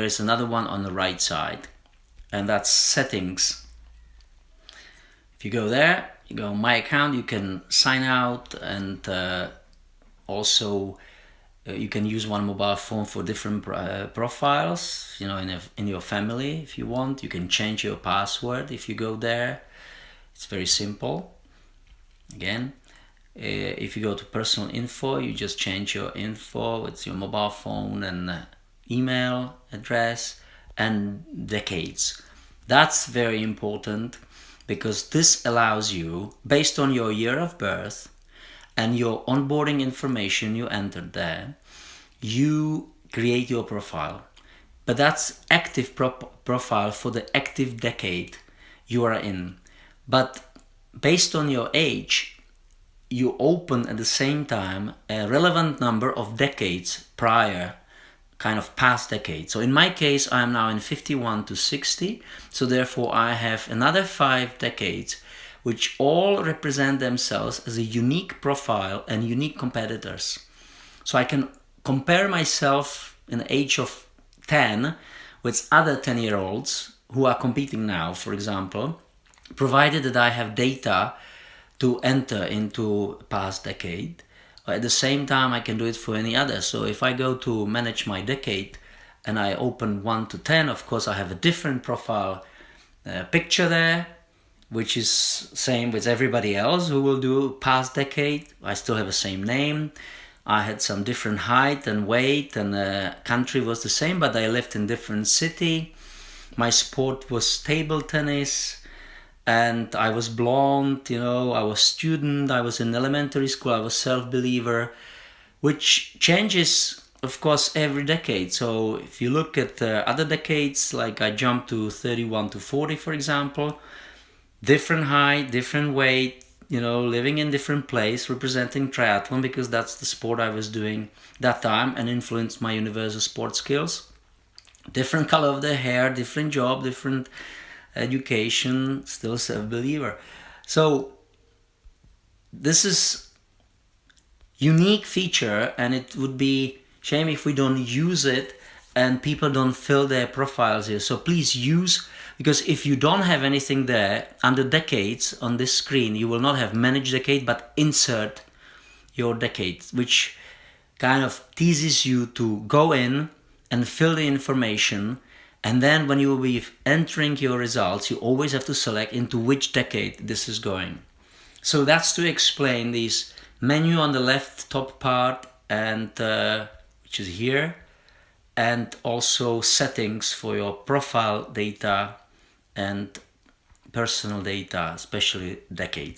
there is another one on the right side, and that's settings. If you go there, you go my account, you can sign out, and also you can use one mobile phone for different profiles, you know, in your family if you want. You can change your password if you go there. It's very simple. Again, if you go to personal info, you just change your info with your mobile phone and email address and decades. That's very important, because this allows you, based on your year of birth and your onboarding information you entered there, you create your profile. But that's active profile for the active decade you are in. But based on your age, you open at the same time a relevant number of decades prior, kind of past decades. So in my case, I am now in 51 to 60. So therefore I have another 5 decades, which all represent themselves as a unique profile and unique competitors. So I can compare myself in the age of 10 with other 10-year-olds who are competing now, for example, provided that I have data to enter into past decade. At the same time, I can do it for any other. So if I go to manage my decade and I open 1 to 10, of course I have a different profile picture there, which is same with everybody else who will do past decade. I still have the same name. I had some different height and weight, and the country was the same, but I lived in different city. My sport was table tennis, and I was blonde, you know, I was student, I was in elementary school, I was self-believer, which changes, of course, every decade. So if you look at other decades, like I jumped to 31 to 40, for example, different height, different weight, you know, living in different place, representing triathlon, because that's the sport I was doing that time and influenced my universal sport skills. Different color of the hair, different job, different education, still self-believer. So this is unique feature, and it would be shame if we don't use it and people don't fill their profiles here. So please use, because if you don't have anything there under decades on this screen, you will not have manage decade, but insert your decade, which kind of teases you to go in and fill the information. And then when you will be entering your results, you always have to select into which decade this is going. So that's to explain this menu on the left top part, and which is here, and also settings for your profile data and personal data, especially decade.